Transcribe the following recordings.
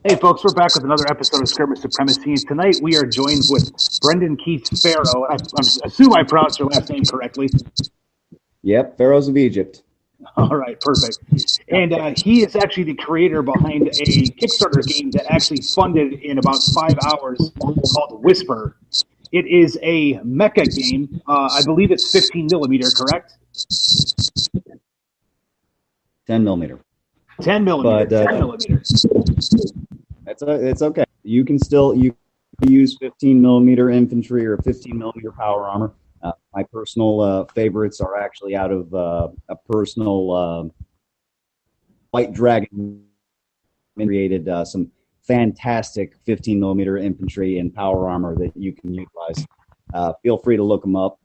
Hey folks, we're back with another episode of Skirmish Supremacy. Tonight we are joined with Brandon Keith Fero. I assume I pronounced your last name correctly. Yep, Pharaohs of Egypt. All right, perfect. And he is actually the creator behind a Kickstarter game that actually funded in about 5 hours called Whisper. It is a mecha game. I believe it's 15 millimeter, correct? 10 millimeter. 10 millimeter. But, 10 millimeter. It's okay. You can use 15 millimeter infantry or 15 millimeter power armor. My personal favorites are actually out of a personal White Dragon created some fantastic 15 millimeter infantry and power armor that you can utilize. Feel free to look them up.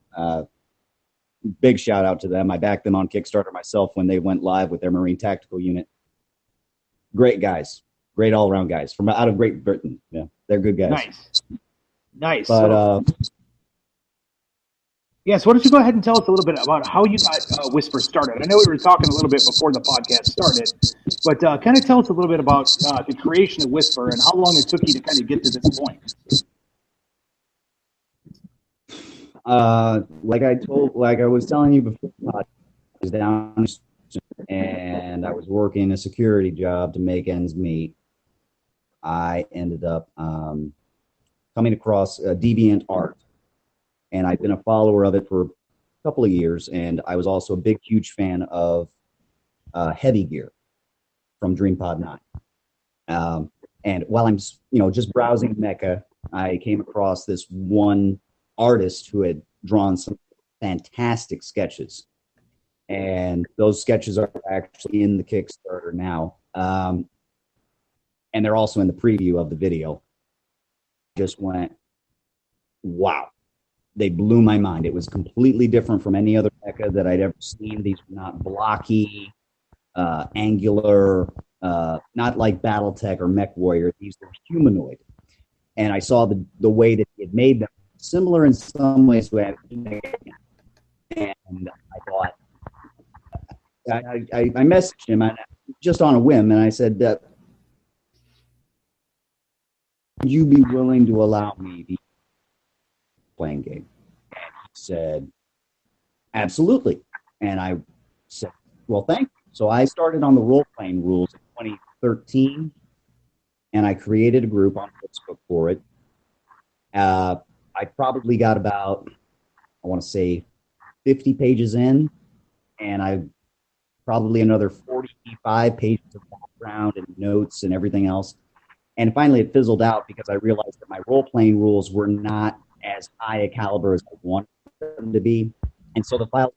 Big shout out to them. I backed them on Kickstarter myself when they went live with their Marine Tactical Unit. Great guys. Great all-around guys from out of Great Britain. Yeah, they're good guys. Nice. But yes, why don't you go ahead and tell us a little bit about how you got Whisper started? I know we were talking a little bit before the podcast started, but kind of tell us a little bit about the creation of Whisper and how long it took you to kind of get to this point. Like I was telling you before, I was down and I was working a security job to make ends meet. I ended up coming across Deviant Art, and I've been a follower of it for a couple of years. And I was also a big, huge fan of Heavy Gear from DreamPod 9. And while I'm, just browsing Mecha, I came across this one artist who had drawn some fantastic sketches. And those sketches are actually in the Kickstarter now. And they're also in the preview of the video. Just went, wow. They blew my mind. It was completely different from any other mecha that I'd ever seen. These were not blocky, angular, not like Battletech or Mech Warrior. These were humanoid. And I saw the way that it made them similar in some ways to and I thought, I messaged him just on a whim, and I said, would you be willing to allow me the playing game? And he said, absolutely. And I said, well, thank you. So I started on the role-playing rules in 2013, and I created a group on Facebook for it. I probably got about, I want to say, 50 pages in, and I probably another 45 pages of background and notes and everything else. And finally it fizzled out because I realized that my role-playing rules were not as high a caliber as I wanted them to be. And so the file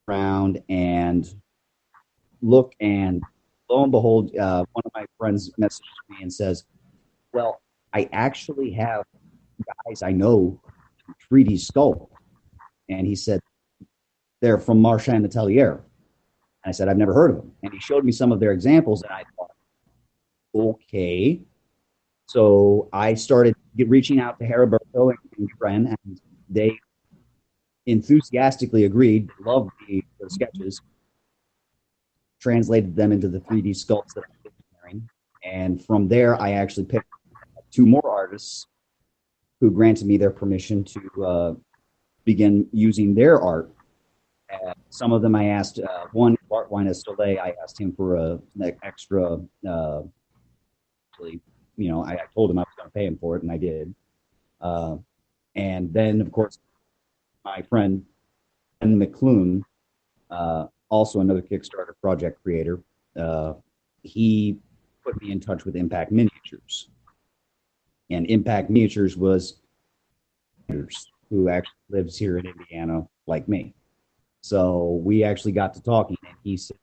around and look, and lo and behold, one of my friends messages me and says, well, I actually have guys I know 3D sculpt. And he said, they're from Marchand Atelier. And I said, I've never heard of them. And he showed me some of their examples, and I thought, okay. So I started reaching out to Heriberto and Bren, and they enthusiastically agreed, loved the sketches, translated them into the 3D sculpts that I've been preparing. And from there, I actually picked 2 more artists who granted me their permission to begin using their art. Some of them I asked, one, Bart Wine-Estolé, I asked him for an extra, I told him I was going to pay him for it, and I did. And then, of course, my friend, Ben McClune, also another Kickstarter project creator, he put me in touch with Impact Miniatures. And Impact Miniatures was who actually lives here in Indiana, like me. So we actually got to talking, and he said,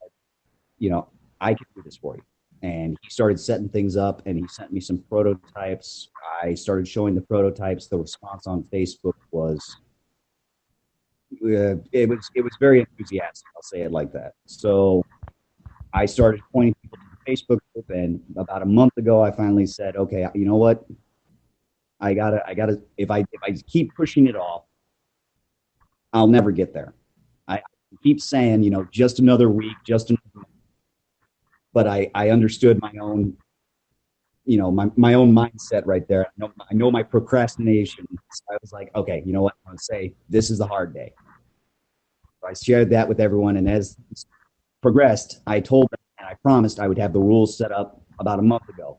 I can do this for you. And he started setting things up, and he sent me some prototypes. I started showing the prototypes. The response on Facebook was, it was very enthusiastic. I'll say it like that. So I started pointing people to the Facebook group, and about a month ago, I finally said, okay, you know what? I gotta, if I keep pushing it off, I'll never get there. I keep saying, just another week, just another week. but I understood my own, my own mindset right there. I know my procrastination. So I was like, okay, you know what? I'm going to say this is a hard day. So I shared that with everyone, and as it progressed, I told them and I promised I would have the rules set up about a month ago.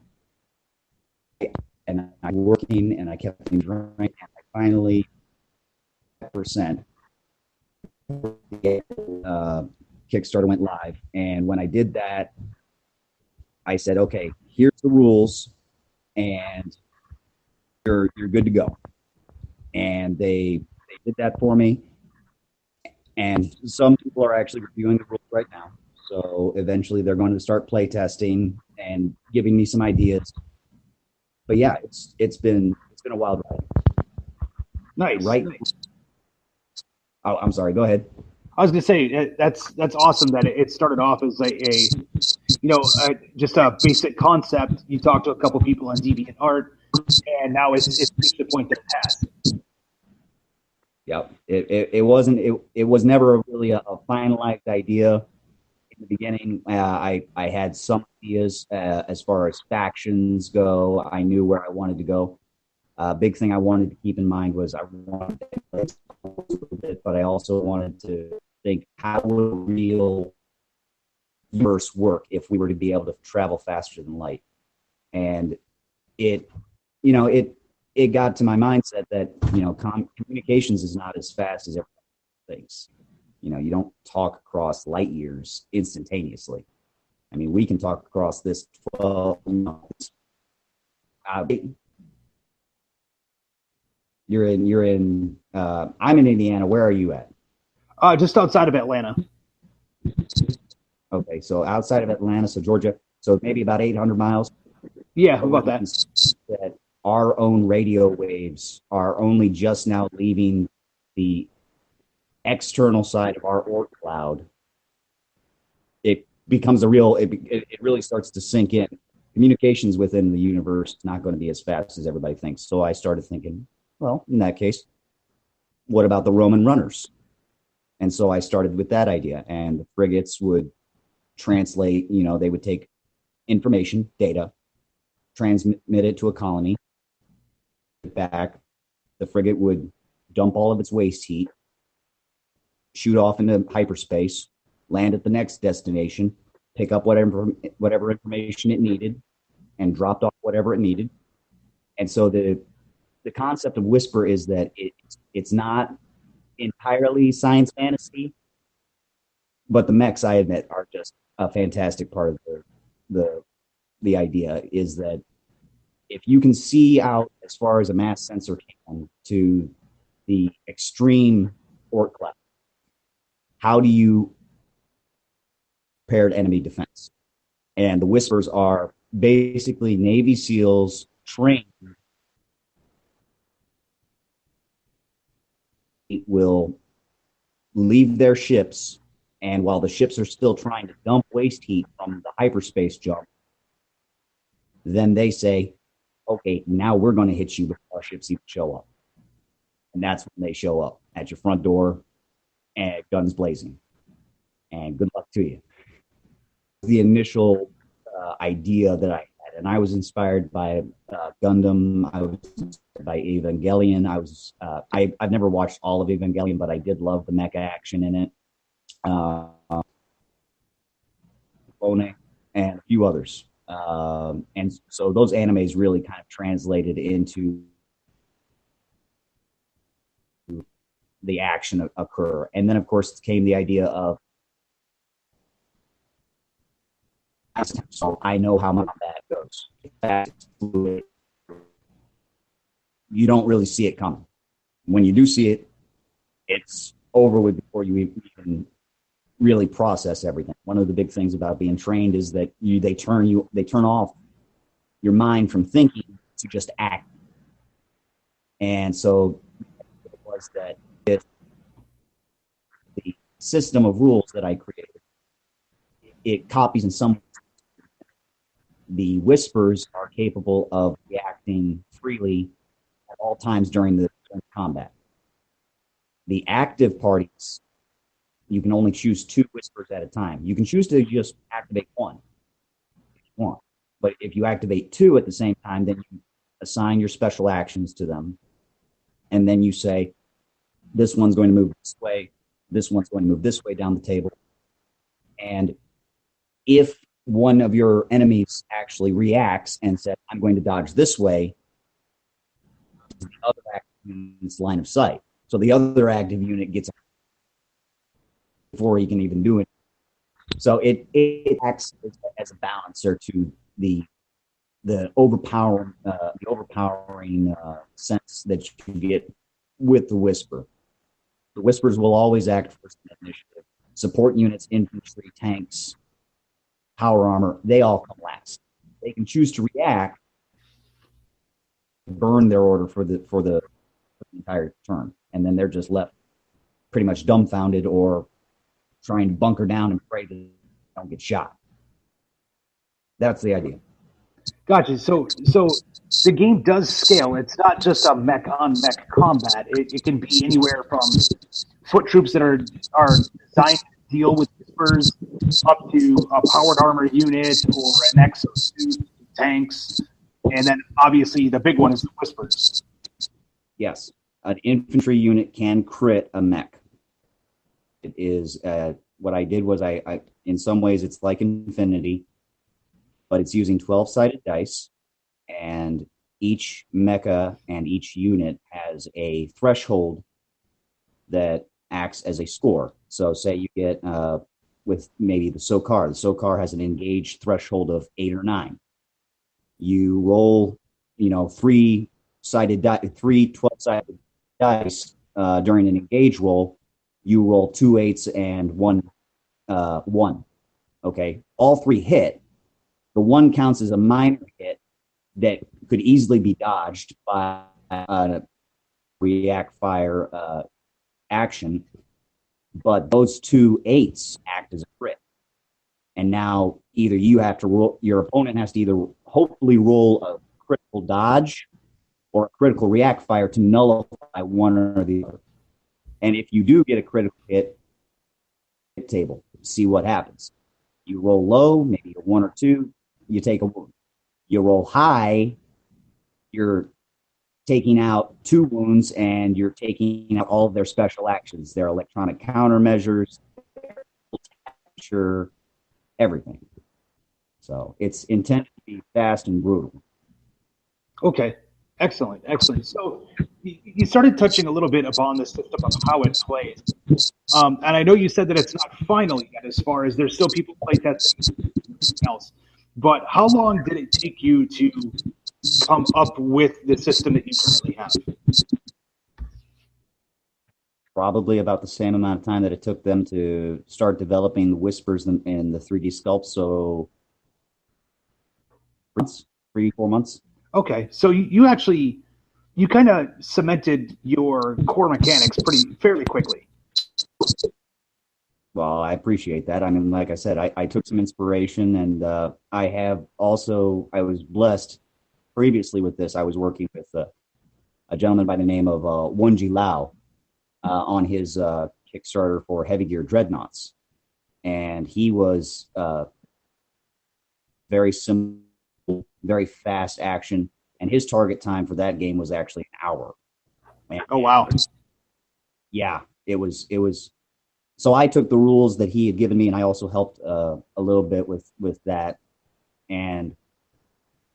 And I was working, and I kept things running, and I finally percent Kickstarter went live, and when I did that, I said, okay, here's the rules, and you're good to go. And they did that for me. And some people are actually reviewing the rules right now. So eventually they're going to start play testing and giving me some ideas. But yeah, it's been a wild ride. Nice. Right. Oh, I'm sorry. Go ahead. I was going to say that's awesome that it started off as just a basic concept. You talked to a couple people on DeviantArt, and now it's reached the point that it has. Yep. It was never really a finalized idea in the beginning. I had some ideas as far as factions go. I knew where I wanted to go. Big thing I wanted to keep in mind was I wanted to play a little bit, but I also wanted to think, how would a real universe work if we were to be able to travel faster than light? And it got to my mindset that communications is not as fast as everyone thinks. You don't talk across light years instantaneously. I mean, we can talk across this 12 months. I'm in Indiana. Where are you at? Just outside of Atlanta. Okay, so outside of Atlanta, so Georgia, so maybe about 800 miles. Yeah, about that. That our own radio waves are only just now leaving the external side of our Oort cloud. It becomes it really starts to sink in. Communications within the universe is not going to be as fast as everybody thinks. So I started thinking, well, in that case, what about the Roman runners? And so I started with that idea, and the frigates would translate, they would take information, data, transmit it to a colony, back, the frigate would dump all of its waste heat, shoot off into hyperspace, land at the next destination, pick up whatever information it needed, and dropped off whatever it needed. And so the concept of Whisper is that it's not entirely science fantasy, but the mechs, I admit, are just a fantastic part of the idea. Is that if you can see out as far as a mass sensor can to the extreme Oort cloud, how do you paired enemy defense? And the Whispers are basically Navy SEALs trained will leave their ships, and while the ships are still trying to dump waste heat from the hyperspace jump, then they say, okay, now we're going to hit you before our ships even show up. And that's when they show up at your front door and guns blazing. And good luck to you. The initial idea that I had, and I was inspired by Gundam. I was inspired by Evangelion. I've never watched all of Evangelion, but I did love the mecha action in it. Bone and a few others. And so those animes really kind of translated into the action occur. And then, of course, came the idea of, so I know how my bad goes. You don't really see it coming. When you do see it, it's over with before you even really process everything. One of the big things about being trained is that they turn off your mind from thinking to just act. And so it was that if the system of rules that I created, it copies in some. The Whispers are capable of reacting freely at all times during the combat. The active parties, you can only choose 2 Whispers at a time. You can choose to just activate one, want. But if you activate 2 at the same time, then you assign your special actions to them. And then you say, this one's going to move this way, this one's going to move this way down the table. And if one of your enemies actually reacts and says, I'm going to dodge this way, the other active unit's line of sight. So the other active unit gets before he can even do it. So it acts as a balancer to the overpowering sense that you get with the Whisper. The Whispers will always act first in initiative. Support units, infantry, tanks, power armor, they all come last. They can choose to react, burn their order for the entire turn, and then they're just left pretty much dumbfounded or trying to bunker down and pray that they don't get shot. That's the idea. Gotcha. So the game does scale. It's not just a mech on mech combat. It can be anywhere from foot troops that are designed to deal with Whispers up to a powered armor unit or an exosuit, tanks, and then obviously the big one is the Whispers. Yes, an infantry unit can crit a mech. It is what I did was I in some ways it's like Infinity, but it's using 12-sided dice, and each mecha and each unit has a threshold that acts as a score. So say you get with maybe the Sokar. The Sokar has an engaged threshold of 8 or 9. You roll, 3 12-sided dice during an engage roll. You roll 2 8s and 1 1. Okay, all 3 hit. The 1 counts as a minor hit that could easily be dodged by a react fire action, but those 2 8s act as a crit. And now either you have to roll, your opponent has to either hopefully roll a critical dodge or a critical react fire to nullify one or the other. And if you do get a critical hit table, see what happens. You roll low, maybe a 1 or 2, you take a wound. You roll high, you're taking out 2 wounds and you're taking out all of their special actions, their electronic countermeasures, their everything. So it's intended to be fast and brutal. Okay, excellent. So you started touching a little bit upon the system of how it plays. And I know you said that it's not final yet as far as there's still people playtesting everything else. But how long did it take you to come up with the system that you currently have? Probably about the same amount of time that it took them to start developing the Whispers and the 3D sculpts. So 3-4 months. Okay, so you actually kind of cemented your core mechanics fairly quickly. Well, I appreciate that. I mean, like I said, I took some inspiration, and I was blessed previously with this. I was working with a gentleman by the name of Wonji Lau on his Kickstarter for Heavy Gear Dreadnoughts. And he was very simple, very fast action, and his target time for that game was actually an hour. And, oh, wow. Yeah, it was. So I took the rules that he had given me, and I also helped a little bit with that. And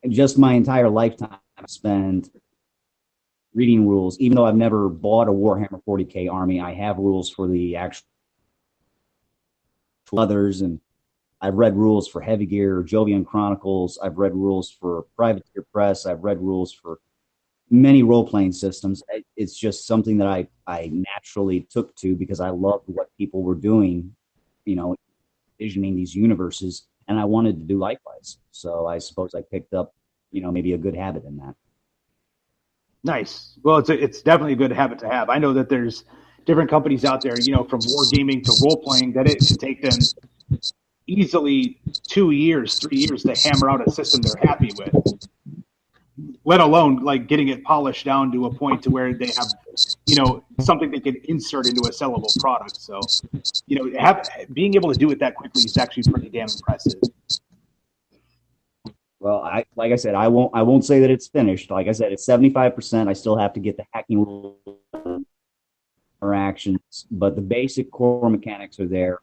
just my entire lifetime I spent reading rules. Even though I've never bought a Warhammer 40K army, I have rules for the actual others, and I've read rules for Heavy Gear, Jovian Chronicles. I've read rules for Privateer Press. I've read rules for many role-playing systems. It's just something that I naturally took to because I loved what people were doing, envisioning these universes, and I wanted to do likewise. So I suppose I picked up, maybe a good habit in that. Nice. Well, it's definitely a good habit to have. I know that there's different companies out there, from wargaming to role-playing, that it can take them easily 2 years, 3 years to hammer out a system they're happy with. Let alone like getting it polished down to a point to where they have, something they can insert into a sellable product. So, being able to do it that quickly is actually pretty damn impressive. Well, like I said, I won't say that it's finished. Like I said, it's 75%. I still have to get the hacking interactions, but the basic core mechanics are there.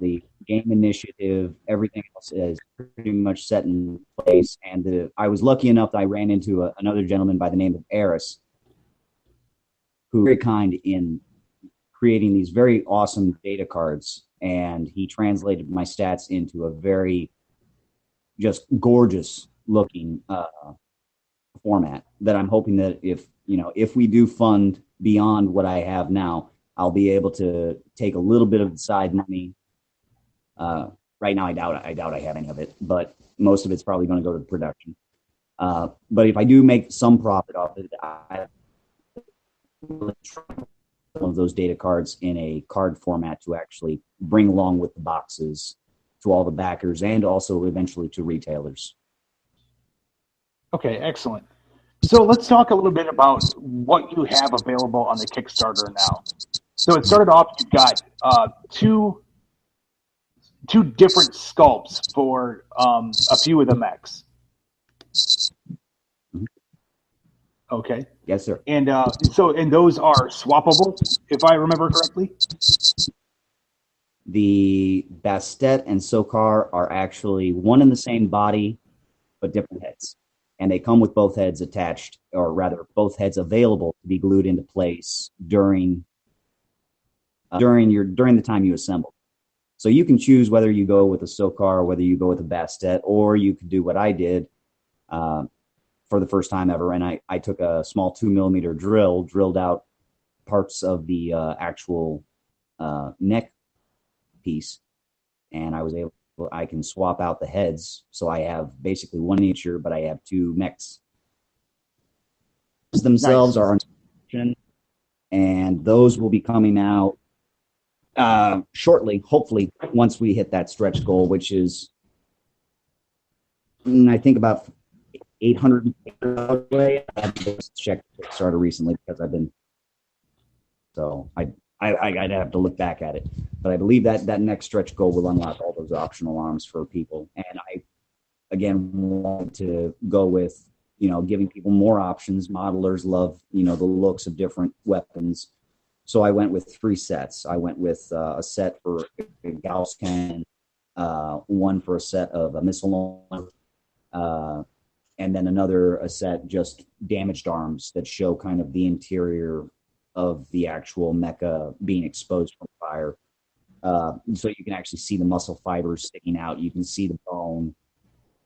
The game initiative, everything else is pretty much set in place. And I was lucky enough that I ran into another gentleman by the name of Eris, who was very kind in creating these very awesome data cards. And he translated my stats into a very just gorgeous looking format that I'm hoping that if we do fund beyond what I have now, I'll be able to take a little bit of side money. Right now, I doubt I have any of it, but most of it's probably going to go to production. But if I do make some profit off it, I some of those data cards in a card format to actually bring along with the boxes to all the backers and also eventually to retailers. Okay, excellent. So let's talk a little bit about what you have available on the Kickstarter now. So it started off, you've got two different sculpts for a few of the mechs. Okay. Yes, sir. And and those are swappable, if I remember correctly. The Bastet and Sokar are actually one and the same body, but different heads. And they come with both heads attached, or rather, both heads available to be glued into place during the time you assemble. So you can choose whether you go with a Sokar or whether you go with a Bastet, or you could do what I did for the first time ever. And I took a small 2mm drill, drilled out parts of the actual neck piece, and I can swap out the heads. So I have basically one miniature, but I have two mechs. Themselves are on, and those will be coming out shortly, hopefully, once we hit that stretch goal, which is, I think, about 800 away. I have to check Kickstarter recently because I'd have to look back at it. But I believe that next stretch goal will unlock all those optional arms for people. And I, again, want to go with, giving people more options. Modelers love, the looks of different weapons. So I went with 3 sets. I went with a set for a Gauss cannon, one for a set of a missile launcher, and then a set just damaged arms that show kind of the interior of the actual mecha being exposed from fire. So you can actually see the muscle fibers sticking out. You can see the bone.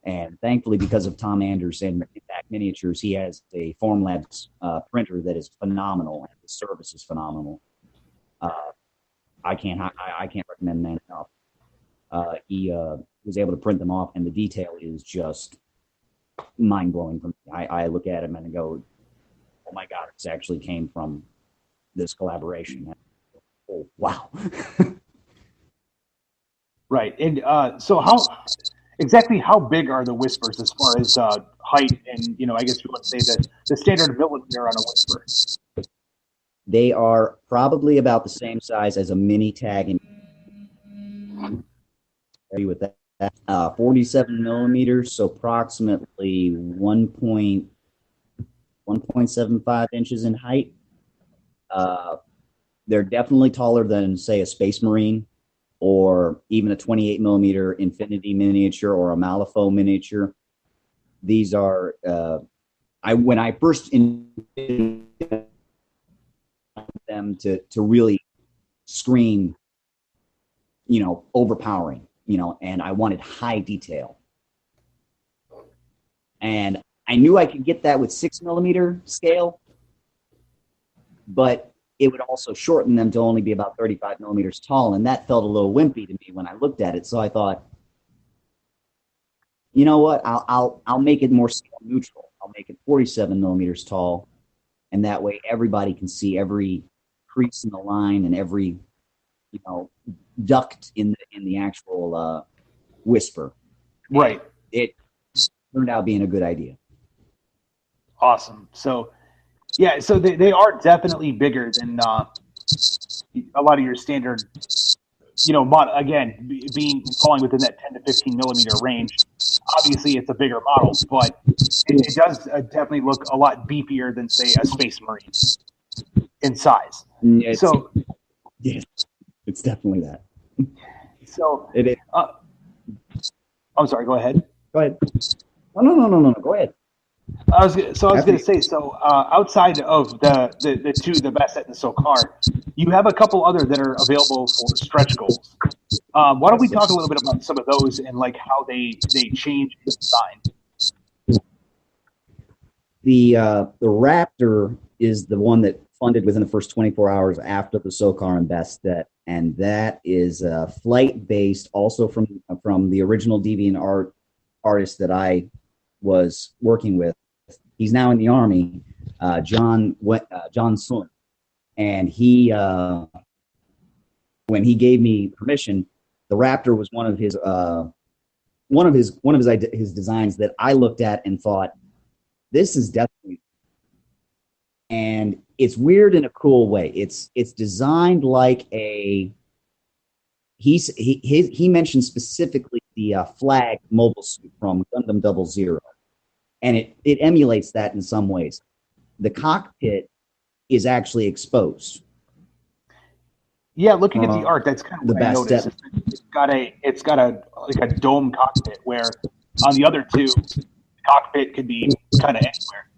And thankfully, because of Tom Anderson Back Miniatures, he has a Formlabs printer that is phenomenal, and the service is phenomenal. I can't recommend that enough. He was able to print them off, and the detail is just mind-blowing for me. I look at him and go, oh my God, this actually came from this collaboration. Oh, wow. Right. And so how big are the Whispers as far as height and, I guess you would say that the standard millimeter on a Whisper? They are probably about the same size as a mini tag. With that, 47 millimeters, so approximately 1.75 inches in height. They're definitely taller than, say, a Space Marine, or even a 28 millimeter Infinity miniature or a Malifaux miniature. These are, when I first envisioned them to really scream, overpowering, and I wanted high detail. And I knew I could get that with 6 millimeter scale, but it would also shorten them to only be about 35 millimeters tall, and that felt a little wimpy to me when I looked at it. So I thought, you know what? I'll make it more scale neutral. I'll make it 47 millimeters tall, and that way everybody can see every crease in the line and every duct in the actual Whisper. Right. It turned out being a good idea. Awesome. So. Yeah, so they are definitely bigger than a lot of your standard, again, falling within that 10 to 15 millimeter range. obviously it's a bigger model, but it does definitely look a lot beefier than, say, a Space Marine in size. It's definitely that. So it is. I'm sorry. Go ahead. Go ahead. No. Go ahead. I was going to say, so outside of the two, the Bastet and the Sokar, you have a couple other that are available for stretch goals. Why don't we talk a little bit about some of those and like how they change in design? The Raptor is the one that funded within the first 24 hours after the Sokar and Bastet, and that is flight based, also from the original Deviant artist that I was working with. He's now in the Army, John Sun, and he when he gave me permission, the Raptor was one of his designs that I looked at and thought, this is definitely, and it's weird in a cool way. It's designed like a. He mentioned specifically the flag mobile suit from Gundam 00, and it emulates that in some ways. The cockpit is actually exposed. Yeah, looking at the art, that's kind of what I noticed. It's got a like a dome cockpit, where on the other two, the cockpit could be kind of anywhere.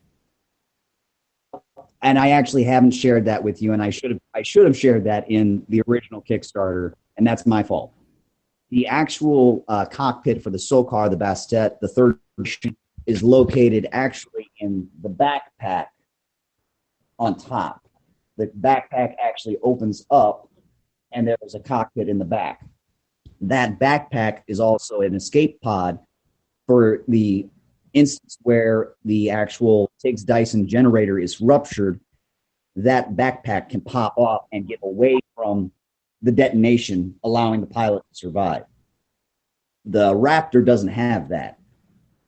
And I actually haven't shared that with you, and I should have shared that in the original Kickstarter, and that's my fault. The actual cockpit for the Sokar, the Bastet, the third version, is located actually in the backpack on top. The backpack actually opens up, and there's a cockpit in the back. That backpack is also an escape pod for the instance where the actual Tiggs Dyson generator is ruptured. That backpack can pop off and get away from the detonation, allowing the pilot to survive. The Raptor doesn't have that.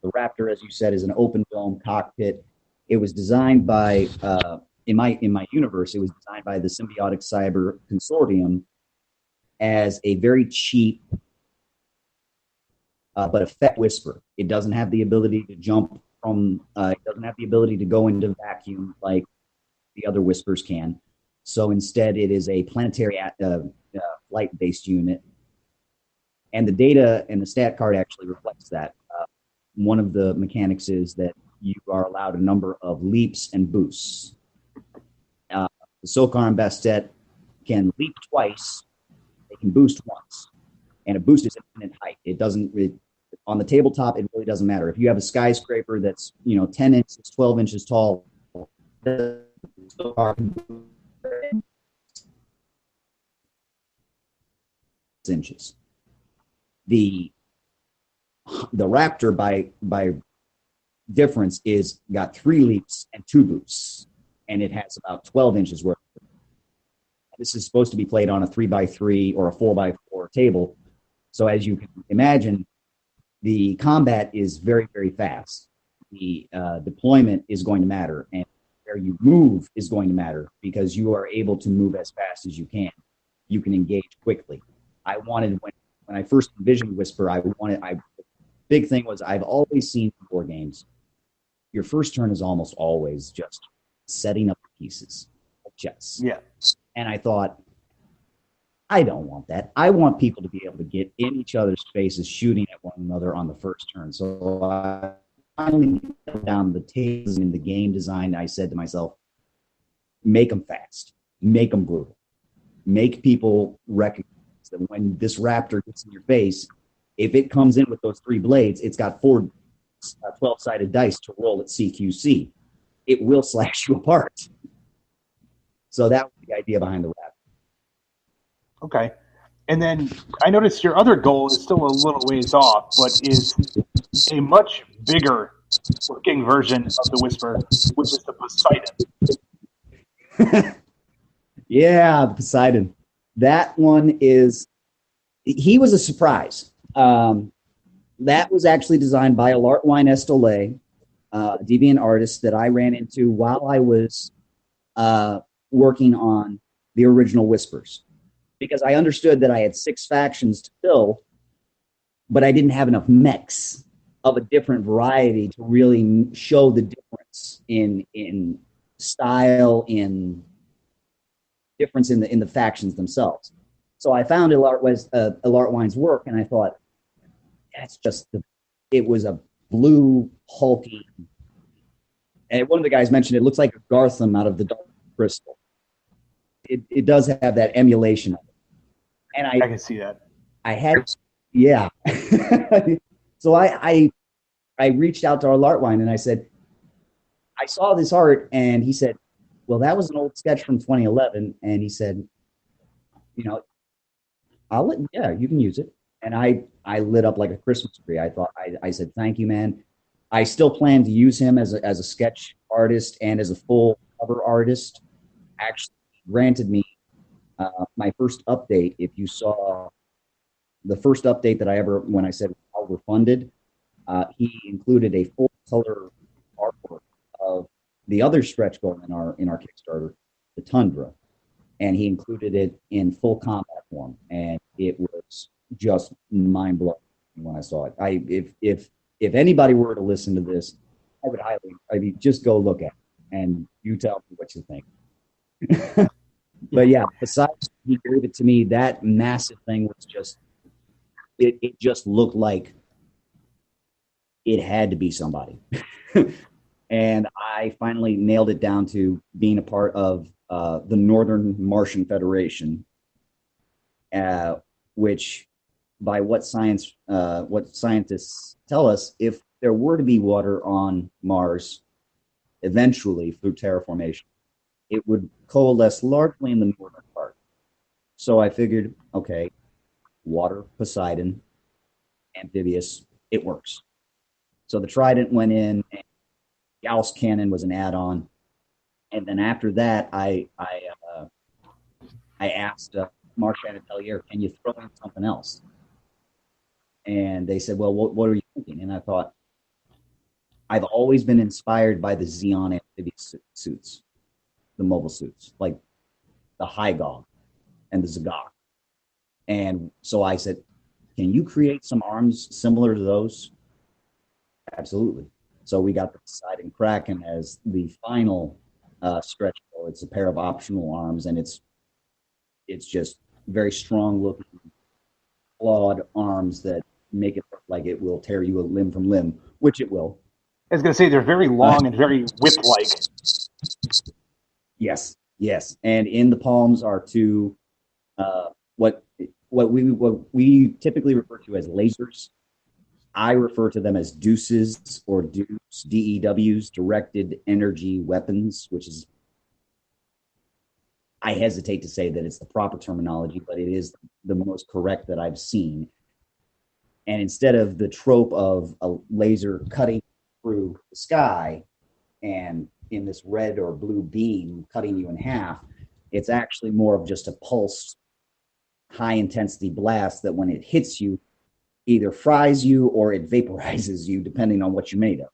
The Raptor, as you said, is an open dome cockpit. It was designed by, in my universe, it was designed by the Symbiotic Cyber Consortium as a very cheap but effect whisper. It doesn't have the ability to jump from, it doesn't have the ability to go into vacuum like the other whispers can. So instead, it is a planetary flight-based unit. And the data and the stat card actually reflects that. One of the mechanics is that you are allowed a number of leaps and boosts. The Sokar and Bastet can leap twice. They can boost once. And a boost is infinite height. It doesn't, on the tabletop, it really doesn't matter. If you have a skyscraper that's 10 inches, 12 inches tall, inches. The Raptor by difference is got 3 leaps and 2 boosts, and it has about 12 inches worth. This is supposed to be played on a 3x3 or a 4x4 table. So as you can imagine, the combat is very, very fast. The deployment is going to matter, and where you move is going to matter, because you are able to move as fast as you can. You can engage quickly. I wanted, when I first envisioned Whisper, big thing was, I've always seen in war games, your first turn is almost always just setting up the pieces of chess. Yeah. And I thought, I don't want that. I want people to be able to get in each other's faces, shooting at one another on the first turn. So I finally put down the tables in the game design. I said to myself, make them fast, make them brutal, make people recognize that when this Raptor gets in your face, if it comes in with those 3 blades, it's got 4 12-sided dice to roll at CQC. It will slash you apart. So that was the idea behind the Raptor. Okay. And then I noticed your other goal is still a little ways off, but is a much bigger looking version of the Whisper, which is the Poseidon. Yeah, the Poseidon. That one he was a surprise. That was actually designed by Alartwine Estole, a deviant artist that I ran into while I was working on the original Whispers. Because I understood that I had 6 factions to fill, but I didn't have enough mechs of a different variety to really show the difference in style, in difference in the factions themselves. So I found Wine's work, and I thought, that's just it was a blue, hulky, and one of the guys mentioned it looks like a Gartham out of the Dark Crystal. It does have that emulation of it. And I can see that. I had, yeah. So I reached out to our Lartwine and I said, I saw this art, and he said, well, that was an old sketch from 2011. And he said, you know, yeah, you can use it. And I lit up like a Christmas tree. I said, thank you, man. I still plan to use him as a sketch artist and as a full cover artist. Actually, granted me my first update. If you saw the first update that I ever, when I said how we're funded, he included a full color artwork of the other stretch goal in our Kickstarter, the Tundra, and he included it in full combat form, and it was just mind blowing when I saw it. If anybody were to listen to this, I mean, just go look at it and you tell me what you think. But yeah, besides he gave it to me, that massive thing was just, it just looked like it had to be somebody. And I finally nailed it down to being a part of the Northern Martian Federation, which, by what scientists tell us, if there were to be water on Mars, eventually through terraformation, it would coalesce largely in the northern part. So I figured, okay, water, Poseidon, amphibious, it works. So the Trident went in, and Gauss cannon was an add-on, and then after that, I asked Marchand Atelier, can you throw in something else? And they said, well, what are you thinking? And I thought, I've always been inspired by the Xeon amphibious suits, the mobile suits, like the Hygog and the Zagok. And so I said, can you create some arms similar to those? Absolutely. So we got the Poseidon Kraken as the final stretch goal. It's a pair of optional arms, and it's just very strong looking, clawed arms that make it look like it will tear you a limb from limb, which it will. I was going to say they're very long and very whip-like. Yes. And in the palms are two what we typically refer to as lasers. I refer to them as deuces or DEWs, DEWs, directed energy weapons, which is, I hesitate to say that it's the proper terminology, but it is the most correct that I've seen. And instead of the trope of a laser cutting through the sky and in this red or blue beam cutting you in half, it's actually more of just a pulse, high intensity blast that when it hits you, either fries you or it vaporizes you, depending on what you're made of.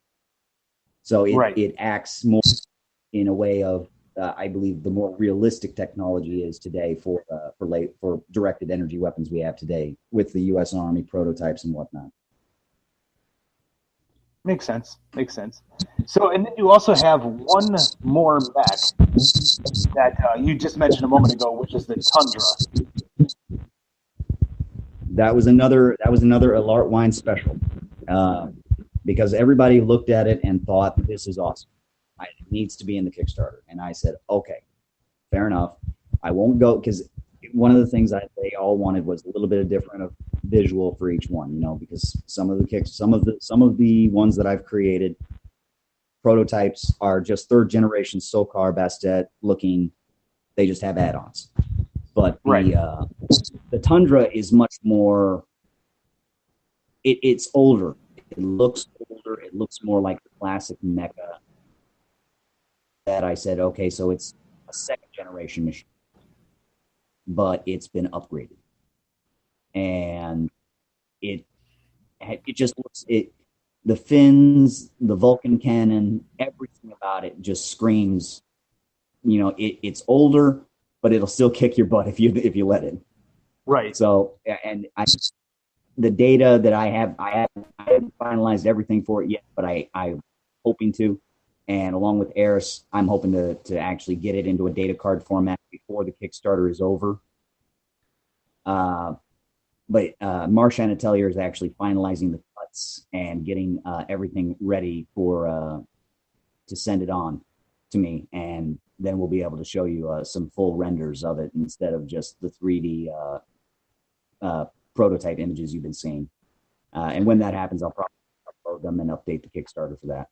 So it acts more in a way of, I believe, the more realistic technology is today for directed energy weapons we have today with the U.S. Army prototypes and whatnot. Makes sense. So, and then you also have one more mech that you just mentioned a moment ago, which is the Tundra. That was another Alart Wine special, because everybody looked at it and thought, this is awesome. It needs to be in the Kickstarter. And I said, okay, fair enough. I won't go, because one of the things they all wanted was a little bit of different of visual for each one, because some of the ones that I've created, prototypes, are just third generation Sokar Bastet looking. They just have add-ons. But the Tundra is much more, it's older. It looks older. It looks more like the classic mecha. That I said, okay, so it's a second generation machine, but it's been upgraded. And it just looks, the fins, the Vulcan cannon, everything about it just screams, it's older, but it'll still kick your butt if you let it. Right. So, the data that I haven't finalized everything for it yet, but I'm hoping to. And along with Eris, I'm hoping to actually get it into a data card format before the Kickstarter is over. But Marchand Atelier is actually finalizing the cuts and getting everything ready for to send it on to me, and then we'll be able to show you some full renders of it instead of just the 3D prototype images you've been seeing. And when that happens, I'll probably upload them and update the Kickstarter for that.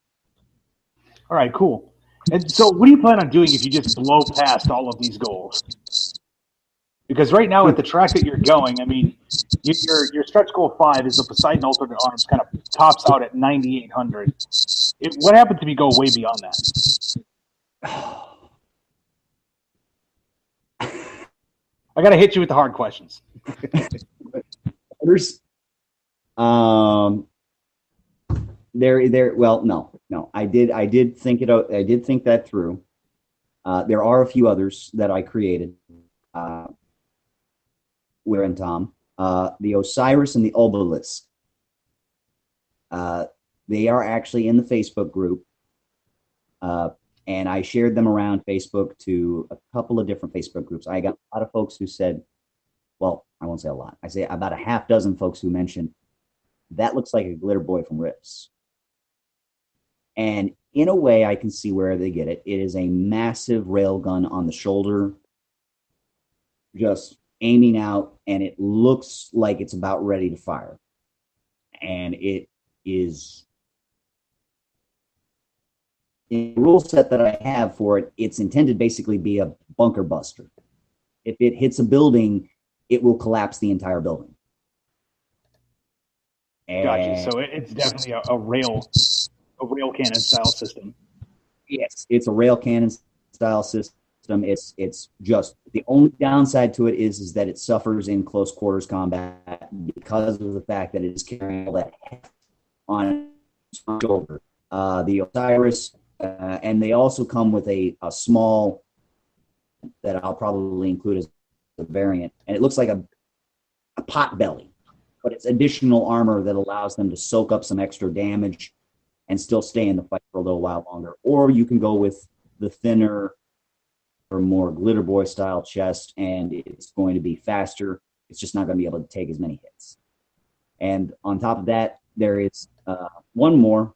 All right, cool. And so what do you plan on doing if you just blow past all of these goals? Because right now, at the track that you're going, I mean, your stretch goal 5 is the Poseidon alternate arms, kind of tops out at 9,800. What happens if you go way beyond that? I got to hit you with the hard questions. Well, no. I did think it. I did think that through. There are a few others that I created. Where and Tom, the Osiris and the Obelisk. They are actually in the Facebook group, and I shared them around Facebook to a couple of different Facebook groups. I got a lot of folks who said, well, I won't say a lot. I say about a half dozen folks who mentioned that looks like a glitter boy from Rips. And in a way, I can see where they get it. It is a massive railgun on the shoulder, just aiming out, and it looks like it's about ready to fire. And it is, in the rule set that I have for it, it's intended basically be a bunker buster. If it hits a building, it will collapse the entire building. And gotcha. So it's definitely a rail cannon style system. Yes, it's a rail cannon style system. It's just the only downside to it is that it suffers in close quarters combat because of the fact that it is carrying all that on its shoulder. The Osiris, and they also come with a small that I'll probably include as a variant, and it looks like a pot belly, but it's additional armor that allows them to soak up some extra damage and still stay in the fight for a little while longer. Or you can go with the thinner or more glitter boy style chest, and it's going to be faster. It's just not going to be able to take as many hits. And on top of that, there is one more.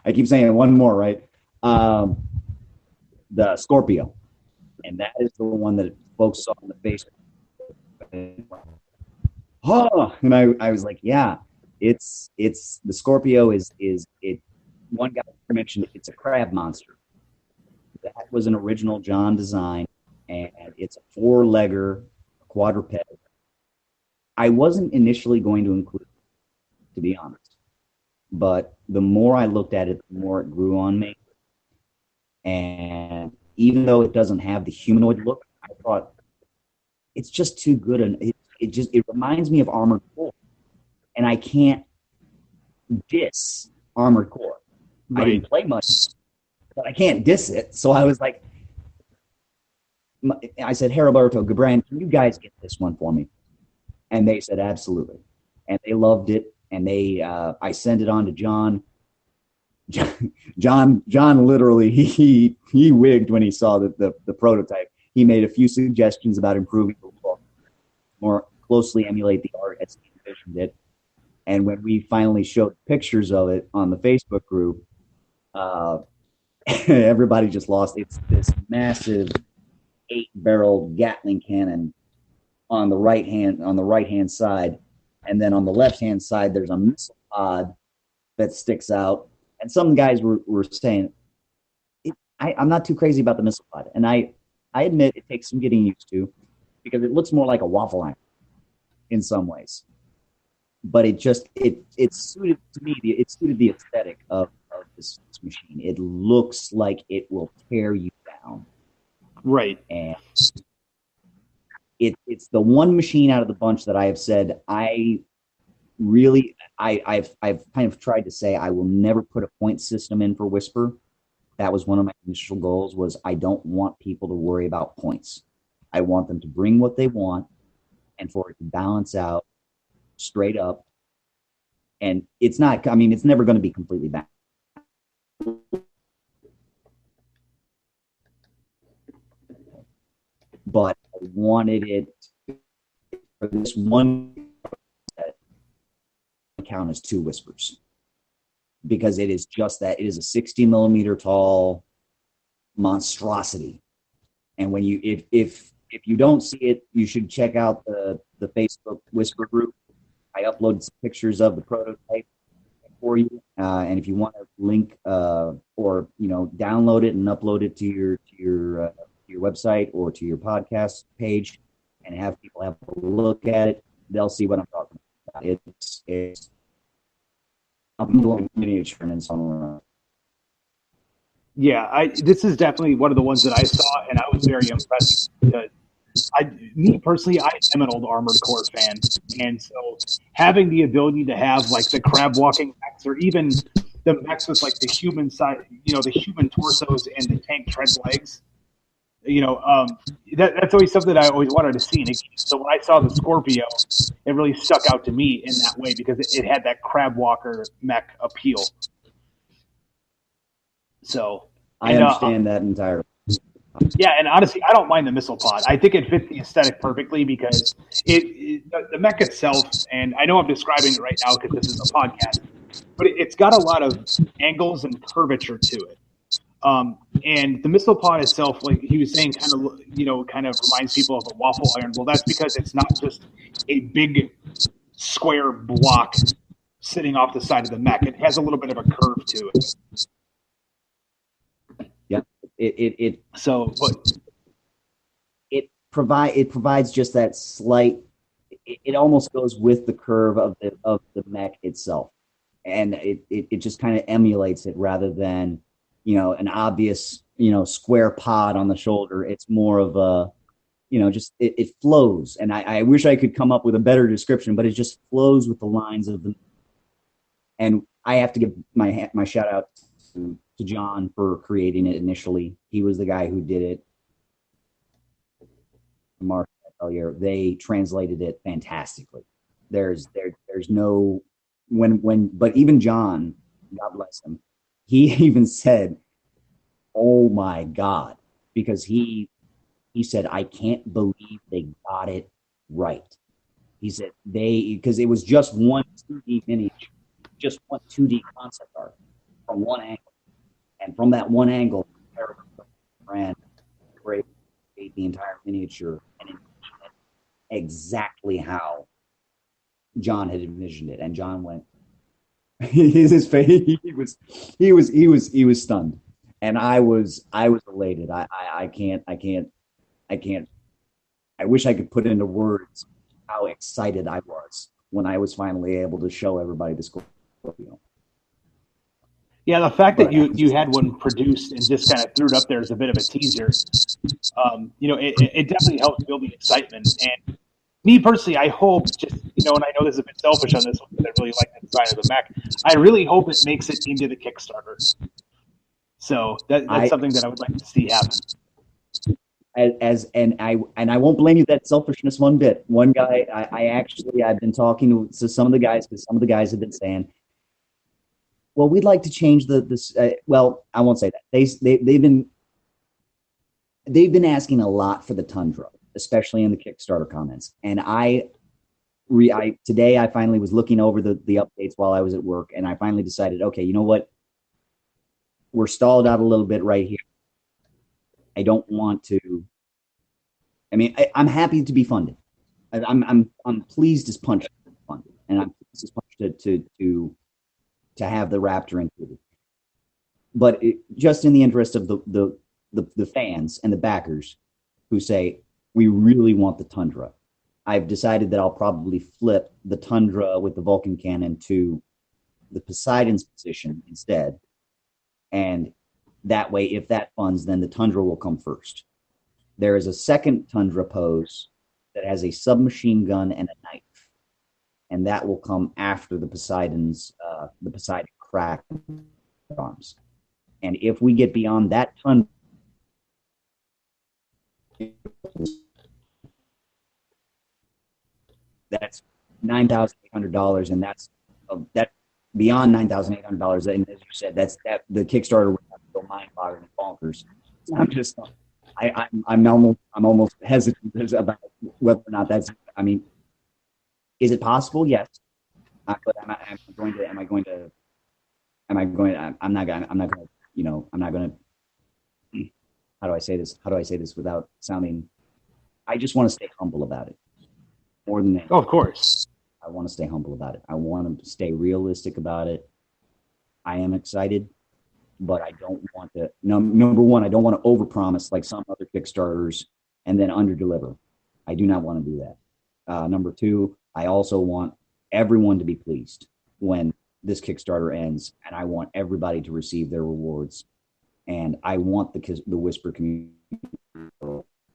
I keep saying one more, right? The Scorpio, and that is the one that folks saw on the Facebook. Oh, and I was like, yeah, it's the Scorpio is it. One guy mentioned it's a crab monster. That was an original John design, and it's a 4-legger quadruped. I wasn't initially going to include it, to be honest, but the more I looked at it, the more it grew on me. And even though it doesn't have the humanoid look, I thought it's just too good, and it reminds me of Armored Core, and I can't diss Armored Core. Right. I didn't play much, but I can't diss it. So I was like, I said, Heriberto, Gabran, can you guys get this one for me? And they said, absolutely. And they loved it. And I sent it on to John. John literally, he wigged when he saw the prototype. He made a few suggestions about improving the look, more closely emulate the art as he envisioned it. And when we finally showed pictures of it on the Facebook group, everybody just lost. It's this massive 8-barreled Gatling cannon on the right hand side, and then on the left hand side there's a missile pod that sticks out. And some guys were saying, I'm not too crazy about the missile pod, and I admit it takes some getting used to because it looks more like a waffle iron in some ways. But it suited to me. It suited the aesthetic of this machine. It looks like it will tear you down. Right. And it's the one machine out of the bunch that I have said I've kind of tried to say I will never put a point system in for Whisper. That was one of my initial goals, was I don't want people to worry about points. I want them to bring what they want and for it to balance out straight up. And it's not, I mean, it's never going to be completely balanced. But I wanted it for this one count as 2 whispers, because it is just that. It is a 60 millimeter tall monstrosity. And when you, if you don't see it, you should check out the Facebook Whisper group. I uploaded some pictures of the prototype for you, and if you want to link or download it and upload it to your website or to your podcast page, and have people have a look at it, they'll see what I'm talking about. It's a miniature and so on. Yeah, this is definitely one of the ones that I saw, and I was very impressed. Me personally, I am an old Armored Core fan, and so having the ability to have like the crab walking mechs, or even the mechs with like the human side, the human torsos and the tank tread legs, that's always something that I always wanted to see in a game. So when I saw the Scorpio, it really stuck out to me in that way, because it had that crab walker mech appeal. So I understand that entirely. Yeah, and honestly, I don't mind the missile pod. I think it fits the aesthetic perfectly, because the mech itself, and I know I'm describing it right now because this is a podcast, but it's got a lot of angles and curvature to it. And the missile pod itself, like he was saying, kind of reminds people of a waffle iron. Well, that's because it's not just a big square block sitting off the side of the mech. It has a little bit of a curve to it. Yeah, it provides just that slight. It almost goes with the curve of the mech itself, and it just kind of emulates it rather than an obvious square pod on the shoulder. It's more of a just it flows, and I wish I could come up with a better description, but it just flows with the lines of the. And I have to give my shout out to John for creating it initially. He was the guy who did it. Mark, they translated it fantastically. There's no but even John, God bless him, he even said, "Oh my God," because he said, "I can't believe they got it right." He said because it was just one 2D miniature, just one 2D concept art from one angle. And from that one angle, Brand created the entire miniature and exactly how John had envisioned it. And John went, his face, he was stunned, and I was elated. I wish I could put into words how excited I was when I was finally able to show everybody the Scorpio. Yeah, the fact that you had one produced and just kind of threw it up there as a bit of a teaser, it definitely helps build the excitement. And me personally, I hope and I know this is a bit selfish on this one because I really like the design of the mech. I really hope it makes it into the Kickstarter. So that's something that I would like to see happen. I won't blame you that selfishness one bit. One guy, I've been talking to some of the guys, because some of the guys have been saying, well, we'd like to change this. Well, I won't say that. They've been asking a lot for the Tundra, especially in the Kickstarter comments. And today I finally was looking over the updates while I was at work, and I finally decided, okay, you know what? We're stalled out a little bit right here. I don't want to. I mean, I'm happy to be funded. I'm pleased as punch to be funded, and I'm pleased as punch to have the Raptor included. But just in the interest of the fans and the backers who say, we really want the Tundra, I've decided that I'll probably flip the Tundra with the Vulcan cannon to the Poseidon's position instead. And that way, if that funds, then the Tundra will come first. There is a second Tundra pose that has a submachine gun and a knife, and that will come after the Poseidon crack arms. And if we get beyond that Tundra, $9,800, and that's that beyond $9,800. And as you said, that's that the Kickstarter would have to go mind-boggling and bonkers. So I'm just, I'm almost hesitant about whether or not that's. I mean, is it possible? Yes. But am I going to? I'm not going. I'm not going to. How do I say this? How do I say this without sounding? I just want to stay humble about it. More than that. Oh, of course. I want to stay humble about it. I want to stay realistic about it. I am excited, but I don't want to. Number one, I don't want to overpromise like some other Kickstarters and then underdeliver. I do not want to do that. Number two, I also want everyone to be pleased when this Kickstarter ends, and I want everybody to receive their rewards. And I want the Whisper community.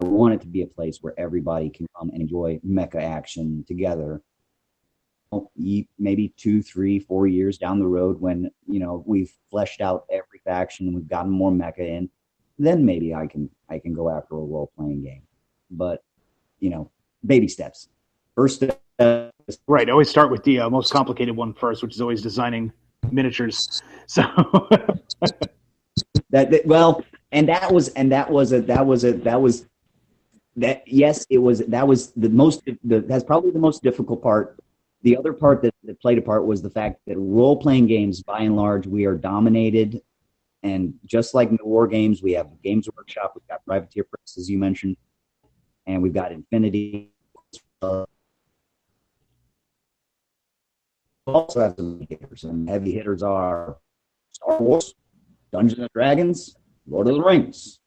I want it to be a place where everybody can come and enjoy mecha action together. Maybe 2, 3, 4 years down the road, when we've fleshed out every faction and we've gotten more mecha in, then maybe I can go after a role playing game. But baby steps. First step. Right. Always start with the most complicated one first, which is always designing miniatures. So. Yes, that's probably the most difficult part. The other part that played a part was the fact that role-playing games, by and large, we are dominated, and just like in the war games, we have Games Workshop, we've got Privateer Press, as you mentioned, and we've got Infinity. Also have some hitters, and heavy hitters are Star Wars, Dungeons and Dragons, Lord of the Rings.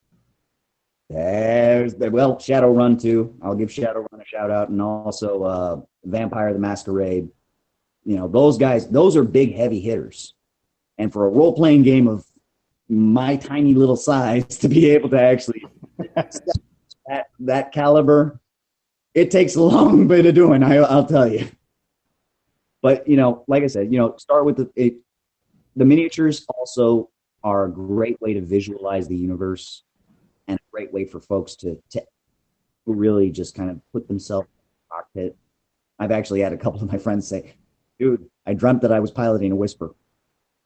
Shadowrun too. I'll give Shadowrun a shout out, and also Vampire the Masquerade. Those guys, those are big, heavy hitters. And for a role-playing game of my tiny little size to be able to actually that caliber, it takes a long bit of doing. I'll tell you. But like I said, start with the miniatures. Also are a great way to visualize the universe, and a great way for folks to really just kind of put themselves in the cockpit. I've actually had a couple of my friends say, "Dude, I dreamt that I was piloting a Whisper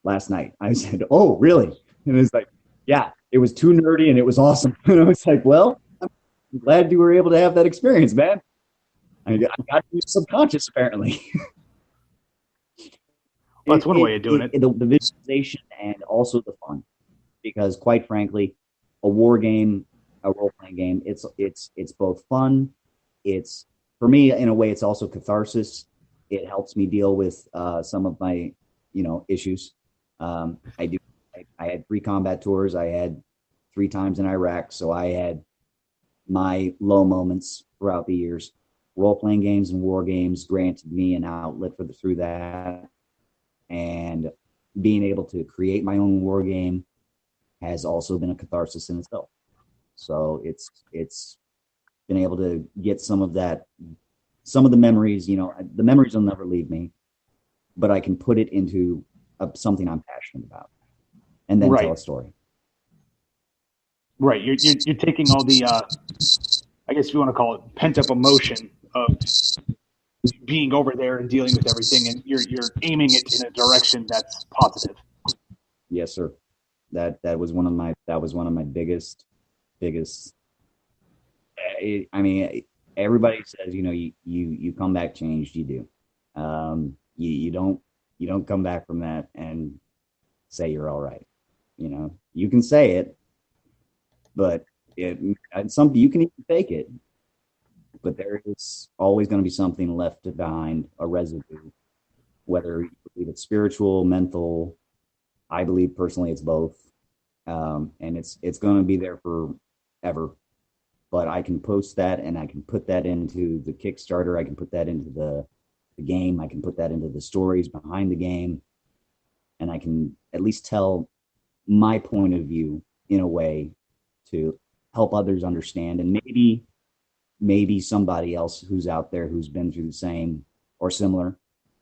last night." I said, "Oh, really?" And it's like, "Yeah, it was too nerdy and it was awesome." And I was like, "Well, I'm glad you were able to have that experience, man. I got you subconscious, apparently." Well, that's one way of doing it. The visualization and also the fun, because quite frankly, a war game, a role-playing game, it's both fun. It's, for me, in a way, it's also catharsis. It helps me deal with some of my issues. I had 3 combat tours. I had 3 times in Iraq, so I had my low moments throughout the years. Role-playing games and war games granted me an outlet through that. And being able to create my own war game has also been a catharsis in itself. So it's been able to get some of the memories. The memories will never leave me, but I can put it into something I'm passionate about, and then tell a story. Right. You're taking all the I guess you want to call it pent up emotion of being over there and dealing with everything, and you're aiming it in a direction that's positive. Yes, sir. That was one of my biggest. I mean, everybody says you come back changed. You do. You don't come back from that and say you're all right. You can say it, but you can even fake it. But there is always going to be something left behind, a residue, whether you believe it's spiritual, mental. I believe personally it's both. And it's going to be there forever. But I can post that, and I can put that into the Kickstarter. I can put that into the game. I can put that into the stories behind the game. And I can at least tell my point of view in a way to help others understand, and maybe somebody else who's out there who's been through the same or similar.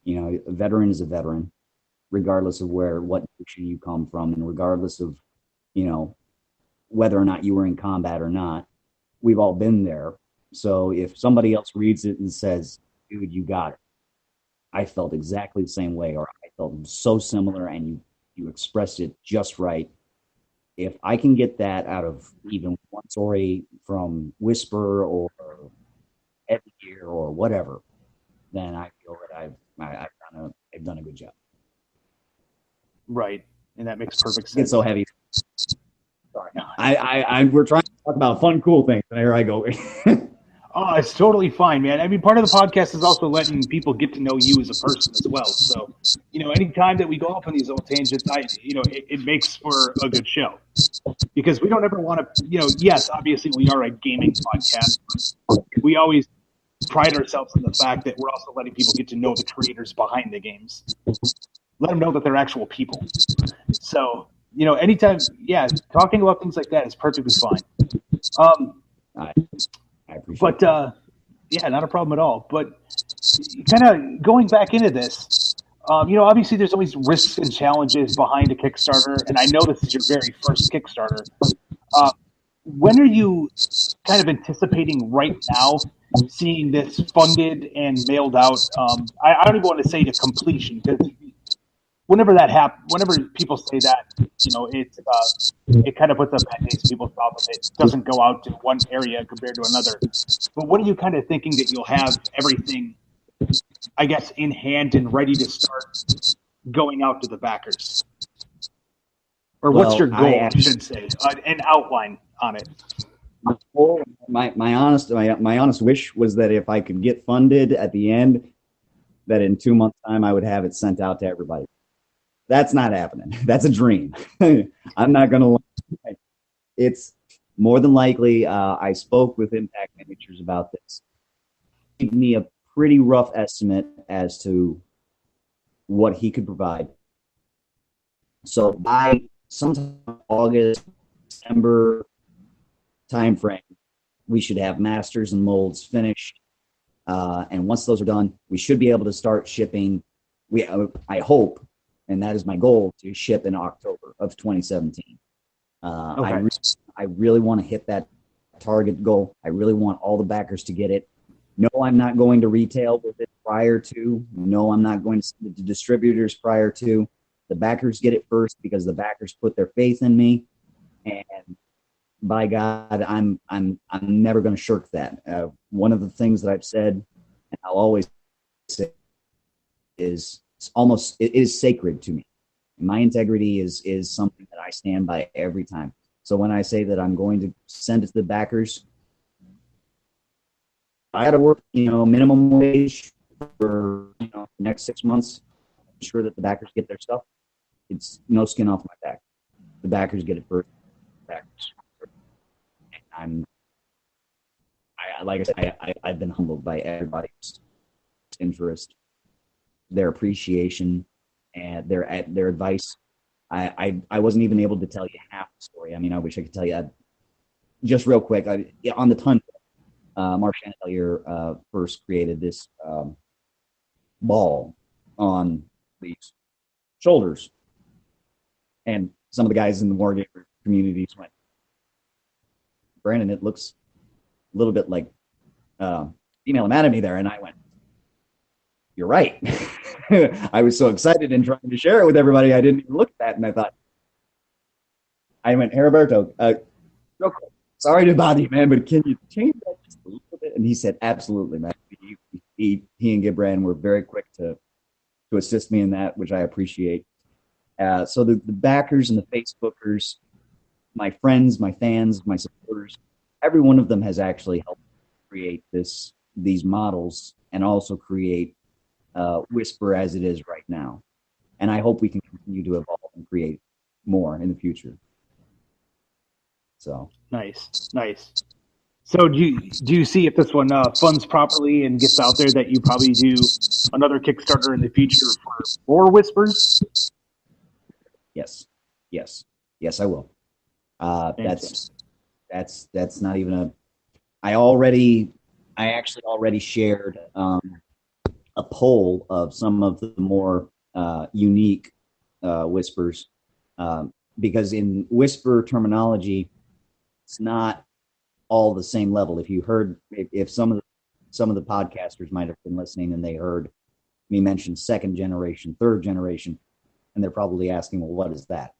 A veteran is a veteran, regardless of what nation you come from, and regardless of whether or not you were in combat or not. We've all been there. So if somebody else reads it and says, "Dude, you got it," I felt exactly the same way, or I felt so similar, and you expressed it just right. If I can get that out of even one story from Whisper or Every Year or whatever, then I feel that I've done a good job. Right, and that makes perfect It gets sense. so heavy. Sorry. We're trying to talk about fun, cool things, and here I go. Oh, it's totally fine, man. I mean, part of the podcast is also letting people get to know you as a person as well. So, anytime that we go off on these little tangents, it makes for a good show because we don't ever want to, yes, obviously we are a gaming podcast, but we always pride ourselves on the fact that we're also letting people get to know the creators behind the games. Let them know that they're actual people. So, anytime, yeah, talking about things like that is perfectly fine. I appreciate But yeah, not a problem at all. But kind of going back into this, obviously there's always risks and challenges behind a Kickstarter, and I know this is your very first Kickstarter. When are you kind of anticipating right now seeing this funded and mailed out? I don't even want to say to completion because whenever that happens, whenever people say that, it kind of puts a bad taste in people's mouth if it doesn't go out to one area compared to another. But what are you kind of thinking that you'll have everything, I guess, in hand and ready to start going out to the backers? Or what's your goal, I should say, an outline on it? My honest wish was that if I could get funded at the end, that in 2 months' time I would have it sent out to everybody. That's not happening. That's a dream. I'm not going to lie. It's more than likely. I spoke with Impact Managers about this. He gave me a pretty rough estimate as to what he could provide. So by sometime August, September timeframe, we should have masters and molds finished. And once those are done, we should be able to start shipping. I hope, and that is my goal, to ship in October of 2017. Okay. I really want to hit that target goal. I really want all the backers to get it. No, I'm not going to retail with it prior to. No, I'm not going to send it to distributors prior to. The backers get it first because the backers put their faith in me, and by God, I'm never going to shirk that. One of the things that I've said, and I'll always say, is it is sacred to me. My integrity is something that I stand by every time. So when I say that I'm going to send it to the backers, I got to work, minimum wage for the next 6 months, ensure that the backers get their stuff. It's no skin off my back. The backers get it first. Backers. Like I said, I've been humbled by everybody's interest, their appreciation, and their advice. I wasn't even able to tell you half the story. I mean, I wish I could tell you. Just real quick, on the ton, Mark Chandelier first created this ball on these shoulders, and some of the guys in the wargamer communities went, "Brandon, it looks a little bit like female anatomy there," and I went, "You're right." I was so excited and trying to share it with everybody, I didn't even look at that, and I went, "Heriberto, real quick, sorry to bother you, man, but can you change that just a little bit?" And he said, "Absolutely, man." He and Gibran were very quick to assist me in that, which I appreciate. So the backers and the Facebookers, my friends, my fans, my supporters, every one of them has actually helped create these models and also create Whisper as it is right now. And I hope we can continue to evolve and create more in the future. So nice. So do you see if this one funds properly and gets out there that you probably do another Kickstarter in the future for more Whispers? Yes, I will. That's not even a. I actually already shared a poll of some of the more unique Whispers, because in Whisper terminology, it's not all the same level. If you heard, if some of the podcasters might have been listening and they heard, me mention second generation, third generation, and they're probably asking, well, what is that?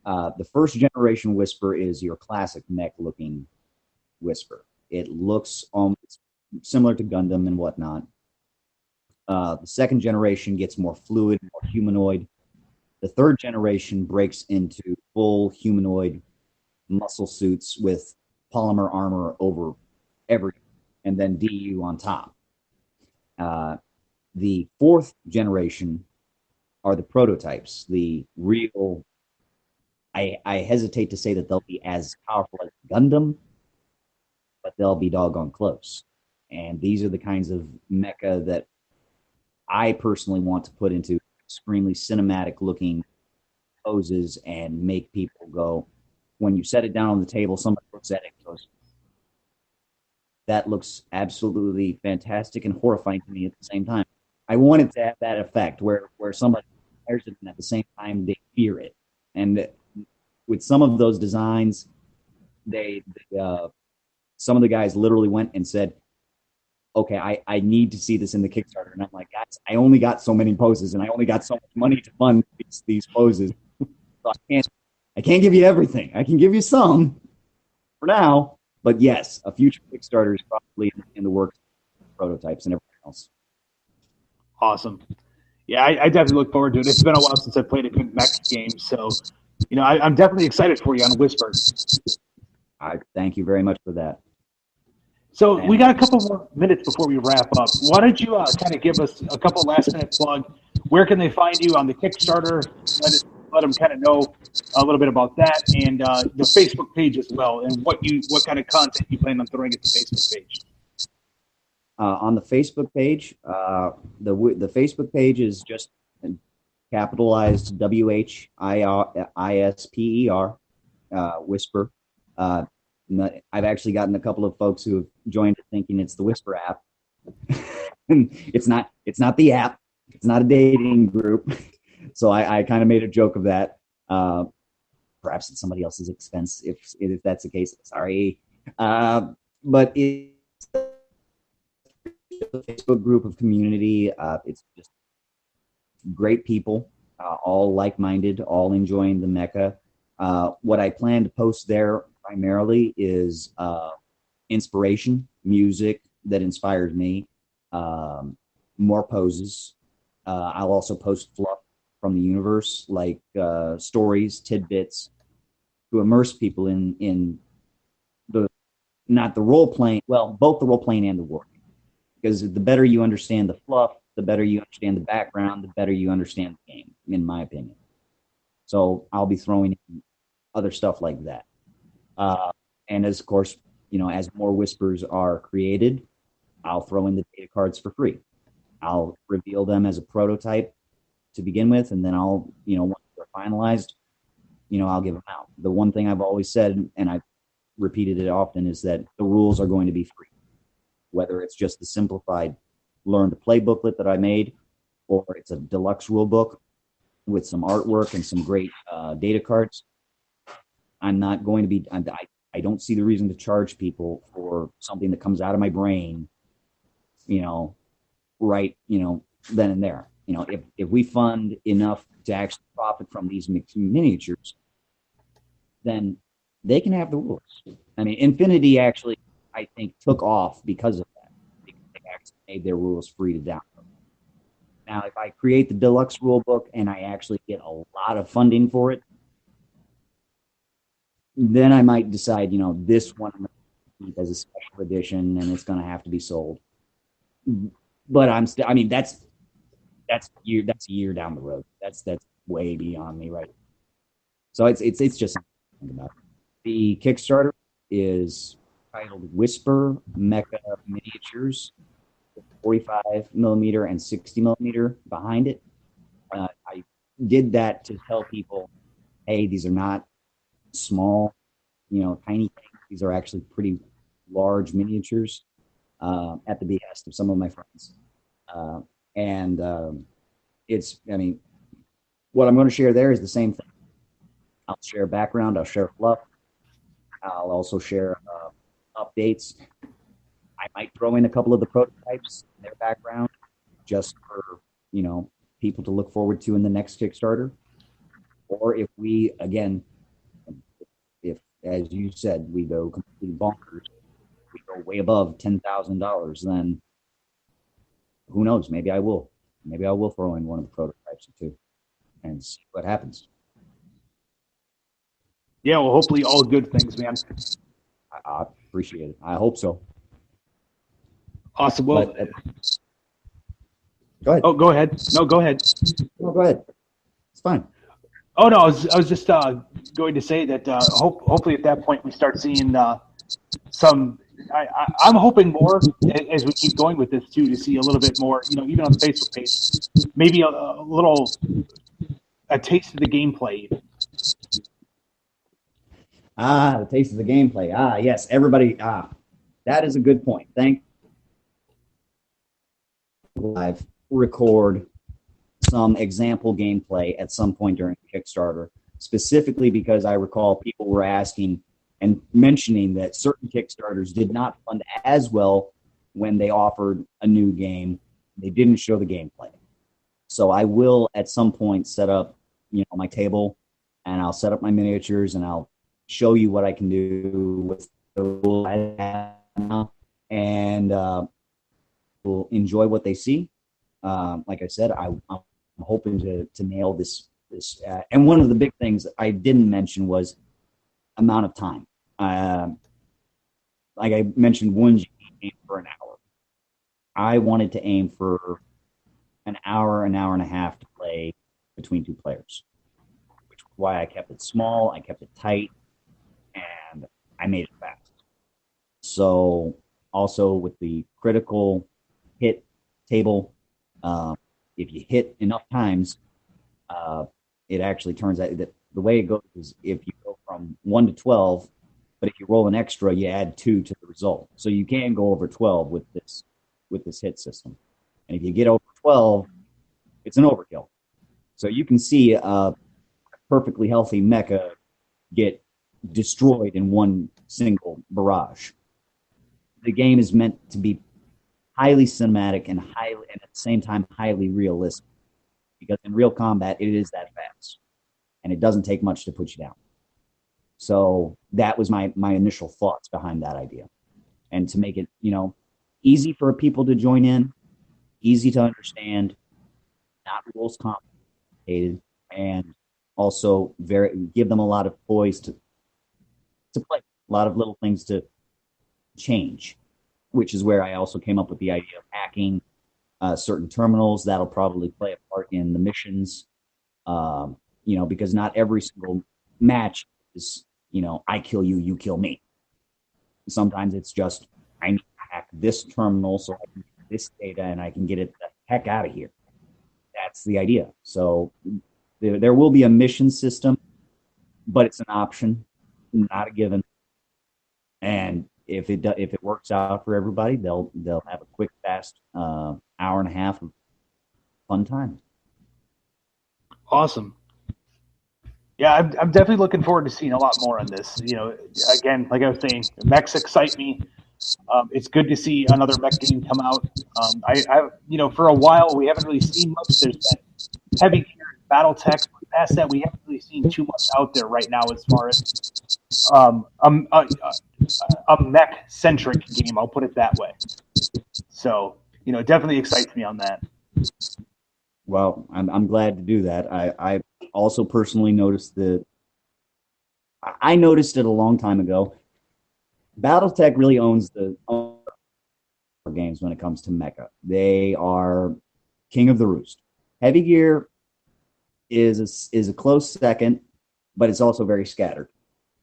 The first generation Whisper is your classic mech looking Whisper. It looks almost similar to Gundam and whatnot. The second generation gets more fluid, more humanoid. The third generation breaks into full humanoid muscle suits with polymer armor over everything, and then DU on top. The fourth generation are the prototypes, the real. I hesitate to say that they'll be as powerful as Gundam, but they'll be doggone close. And these are the kinds of mecha that I personally want to put into extremely cinematic looking poses and make people go, when you set it down on the table, somebody looks at it and goes, that looks absolutely fantastic and horrifying to me at the same time. I want it to have that effect where somebody admires it and at the same time they fear it. And with some of those designs, some of the guys literally went and said, okay, I need to see this in the Kickstarter. And I'm like, guys, I only got so many poses and I only got so much money to fund these poses. So I can't give you everything. I can give you some for now. But yes, a future Kickstarter is probably in the works, prototypes and everything else. Awesome. Yeah, I definitely look forward to it. It's been a while since I played a good mech game, so I'm definitely excited for you on Whisper. I thank you very much for that. So we got a couple more minutes before we wrap up. Why don't you kind of give us a couple last-minute plug? Where can they find you on the Kickstarter? Let them kind of know a little bit about that, and the Facebook page as well, and what kind of content you plan on throwing at the Facebook page. On the Facebook page, the Facebook page is just capitalized WHISPER, Whisper. I've actually gotten a couple of folks who have joined thinking it's the Whisper app. It's not the app. It's not a dating group. So I kind of made a joke of that. Perhaps at somebody else's expense, if that's the case. Sorry. But it's a Facebook group of community. It's just great people, all like-minded, all enjoying the mecha. What I plan to post there primarily is inspiration, music that inspires me, more poses. I'll also post fluff from the universe, like stories, tidbits, to immerse people in not the role playing, well, both the role playing and the work. Because the better you understand the fluff, the better you understand the background, the better you understand the game, in my opinion. So I'll be throwing in other stuff like that. And as, of course, as more Whispers are created, I'll throw in the data cards for free. I'll reveal them as a prototype to begin with, and then I'll, once they're finalized, I'll give them out. The one thing I've always said, and I've repeated it often, is that the rules are going to be free. Whether it's just the simplified learn to play booklet that I made, or it's a deluxe rule book with some artwork and some great data cards, I'm not going to be, I don't see the reason to charge people for something that comes out of my brain, right, then and there. If we fund enough to actually profit from these miniatures, then they can have the rules. I mean, Infinity actually, I think, took off because of that, because they actually made their rules free to download. Now, if I create the deluxe rule book and I actually get a lot of funding for it, then I might decide, this one as a special edition and it's going to have to be sold. But that's a year down the road. That's way beyond me, right? So it's just something to think about. The Kickstarter is titled Whisper Mecha Miniatures, 45 millimeter and 60 millimeter behind it. I did that to tell people, hey, these are not small, tiny things. These are actually pretty large miniatures, at the behest of some of my friends. What I'm going to share there is the same thing. I'll share background, I'll share fluff, I'll also share updates. I might throw in a couple of the prototypes in their background just for people to look forward to in the next Kickstarter, or if we again, if as you said, we go completely bonkers, we go way above $10,000, then who knows? Maybe I will. Maybe I will throw in one of the prototypes too and see what happens. Yeah, well, hopefully all good things, man. I appreciate it. I hope so. Awesome. Well, go ahead. Oh, go ahead. No, go ahead. No, go ahead. It's fine. Oh no, I was just going to say that hopefully at that point we start seeing some. I'm hoping more as we keep going with this too, to see a little bit more. Even on the Facebook page, maybe a taste of the gameplay. The taste of the gameplay. Yes, everybody. That is a good point. Thank. Live record some example gameplay at some point during Kickstarter, specifically because I recall people were asking and mentioning that certain Kickstarters did not fund as well when they offered a new game. They didn't show the gameplay. So I will at some point set up, my table, and I'll set up my miniatures and I'll show you what I can do with the rules I have now, and will enjoy what they see. Like I said, I'm hoping to nail this. And one of the big things I didn't mention was amount of time. Like I mentioned, you aim for an hour. I wanted to aim for an hour and a half to play between two players, which is why I kept it small, I kept it tight, and I made it fast. So also with the critical hit table, if you hit enough times, it actually turns out that the way it goes is if you go from 1 to 12, but if you roll an extra, you add 2 to the result. So you can go over 12 with this hit system. And if you get over 12, it's an overkill. So you can see a perfectly healthy mecha get destroyed in one single barrage. The game is meant to be highly cinematic and at the same time highly realistic, because in real combat it is that fast and it doesn't take much to put you down. So that was my initial thoughts behind that idea, and to make it easy for people to join in, easy to understand, not rules complicated, and also give them a lot of toys to play, a lot of little things to change, which is where I also came up with the idea of hacking certain terminals. That'll probably play a part in the missions, because not every single match is, I kill you, you kill me. Sometimes it's just, I need to hack this terminal so I can get this data and I can get it the heck out of here. That's the idea. So there will be a mission system, but it's an option, not a given. And if it works out for everybody, they'll have a quick, fast hour and a half of fun time. Awesome. Yeah, I'm definitely looking forward to seeing a lot more on this. Again, like I was saying, mechs excite me. It's good to see another mech game come out. I for a while we haven't really seen much. There's been heavy gear, battle tech. Past that, we haven't really seen too much out there right now as far as a mech centric game. I'll put it that way. So it definitely excites me on that. Well, I'm glad to do that. I also personally noticed I noticed it a long time ago. BattleTech really owns the games when it comes to mecha. They are king of the roost. Heavy Gear is a close second, but it's also very scattered.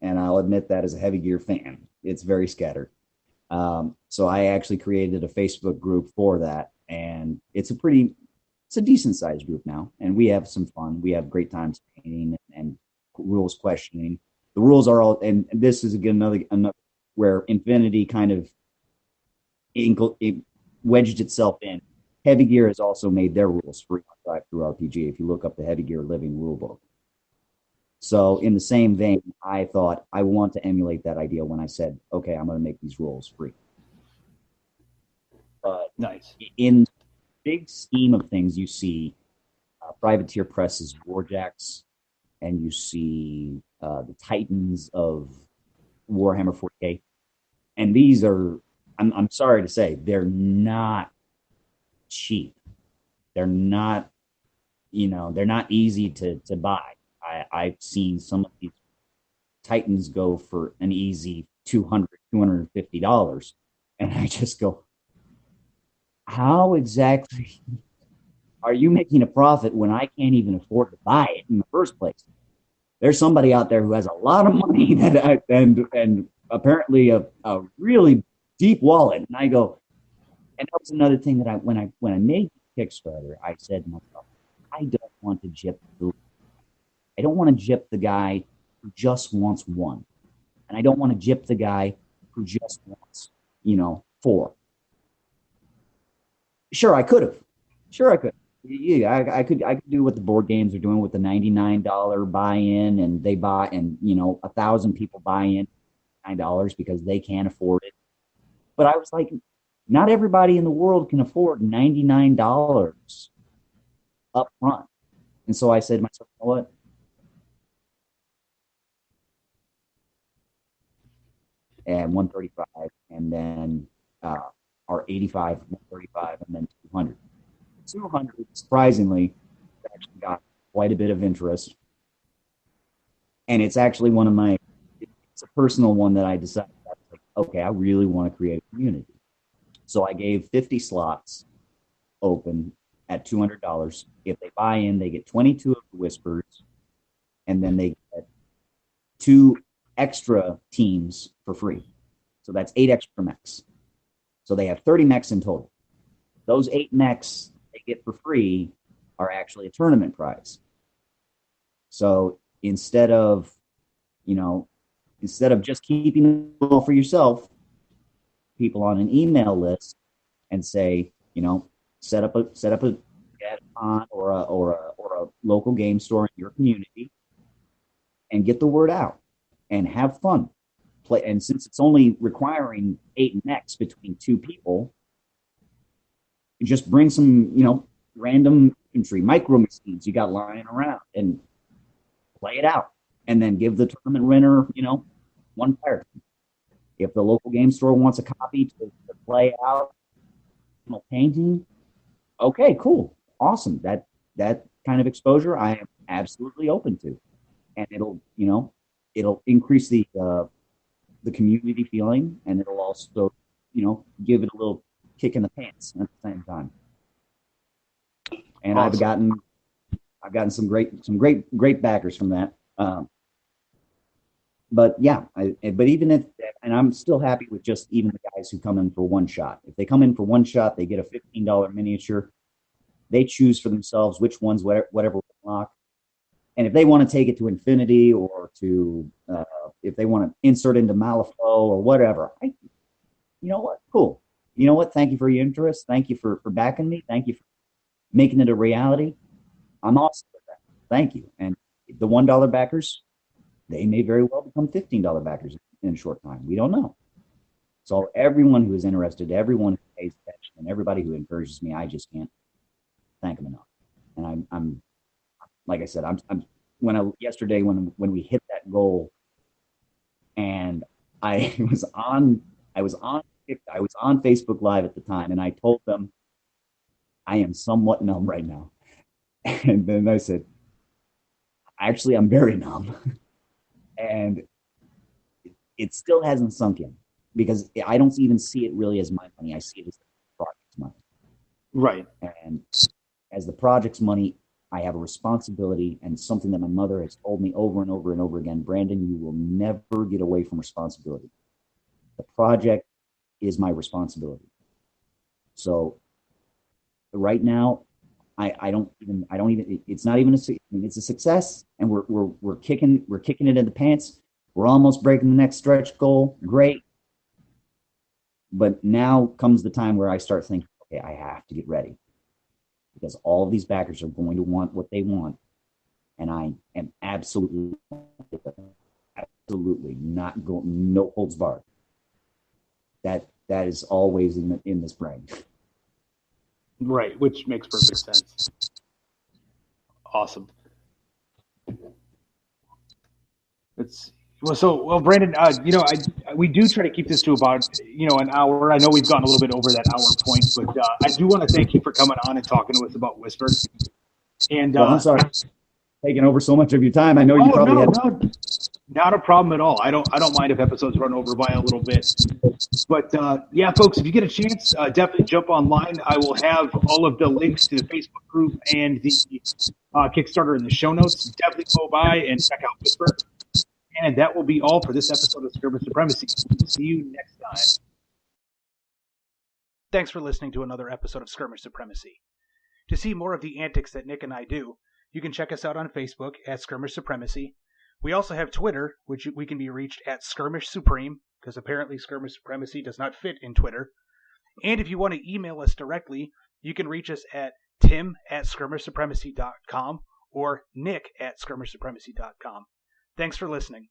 And I'll admit that as a Heavy Gear fan, it's very scattered. So I actually created a Facebook group for that, and it's a decent sized group now, and we have some fun. We have great times painting and rules questioning. The rules are all, and this is again another where Infinity kind of wedged itself in. Heavy Gear has also made their rules free on RPG. If you look up the Heavy Gear Living Rulebook. So in the same vein, I thought I want to emulate that idea when I said, okay, I'm going to make these rules free. But nice. big scheme of things, you see Privateer Press's Warjacks, and you see the Titans of Warhammer 40K. And these are, I'm sorry to say, they're not cheap. They're not, they're not easy to buy. I've seen some of these Titans go for an easy $250. And I just go, how exactly are you making a profit when I can't even afford to buy it in the first place? There's somebody out there who has a lot of money and apparently a really deep wallet. And I go, and that was another thing that when I made Kickstarter, I said to myself, I don't want to I don't want to gyp the guy who just wants one. And I don't want to gyp the guy who just wants, 4. Sure, I could have. Sure, I could. Yeah, I could do what the board games are doing with the $99 buy-in, and they buy, and 1,000 people buy in $9 because they can't afford it. But I was like, not everybody in the world can afford $99 up front. And so I said to myself, you know what? And 135, and then or 85, 135, and then 200. 200, surprisingly, actually got quite a bit of interest. And it's actually it's a personal one that I decided, okay, I really want to create a community. So I gave 50 slots open at $200. If they buy in, they get 22 of the Whispers, and then they get 2 extra teams for free. So that's 8 extra mechs. So they have 30 mechs in total. Those 8 mechs they get for free are actually a tournament prize. So instead of just keeping it all for yourself, people on an email list and say, set up a GadCon or a local game store in your community and get the word out and have fun. Play, and since it's only requiring 8 mechs between 2 people, just bring some, random infantry, micro machines you got lying around and play it out. And then give the tournament winner, 1 fire. If the local game store wants a copy to play out painting, okay, cool, awesome. That kind of exposure I am absolutely open to. And it'll increase the community feeling, and it'll also, give it a little kick in the pants at the same time. And awesome. I've gotten some great backers from that. But yeah, but even if, and I'm still happy with just even the guys who come in for one shot. If they come in for one shot, they get a $15 miniature. They choose for themselves which ones, whatever lock. And if they want to take it to infinity, or to if they want to insert into Malifaux or whatever, you know what? Cool. You know what? Thank you for your interest. Thank you for backing me. Thank you for making it a reality. I'm awesome with that. Thank you. And the $1 backers, they may very well become $15 backers in a short time. We don't know. So everyone who is interested, everyone who pays attention, and everybody who encourages me, I just can't thank them enough. And I'm like I said, yesterday when we hit that goal, and I was on Facebook Live at the time, and I told them I am somewhat numb right now. And then I said, actually, I'm very numb. And it still hasn't sunk in, because I don't even see it really as my money. I see it as the project's money. Right. And as the project's money, I have a responsibility, and something that my mother has told me over and over and over again: Brandon, you will never get away from responsibility. The project is my responsibility. So right now, I don't even, it's not even it's a success, and we're kicking it in the pants. We're almost breaking the next stretch goal. Great. But now comes the time where I start thinking, okay, I have to get ready, because all of these backers are going to want what they want. And I am absolutely not going, no holds barred. That is always in this brain. Right, which makes perfect sense. Awesome. Brandon, we do try to keep this to about an hour. I know we've gone a little bit over that hour point, but I do want to thank you for coming on and talking to us about Whisper. And Well, I'm sorry, taking over so much of your time. I know you probably had. Not a problem at all. I don't mind if episodes run over by a little bit. But yeah, folks, if you get a chance, definitely jump online. I will have all of the links to the Facebook group and the Kickstarter in the show notes. Definitely go by and check out Whisper. And that will be all for this episode of Skirmish Supremacy. See you next time. Thanks for listening to another episode of Skirmish Supremacy. To see more of the antics that Nick and I do, you can check us out on Facebook at Skirmish Supremacy. We also have Twitter, which we can be reached at Skirmish Supreme, because apparently Skirmish Supremacy does not fit in Twitter. And if you want to email us directly, you can reach us at tim@skirmishsupremacy.com or nick@skirmishsupremacy.com. Thanks for listening.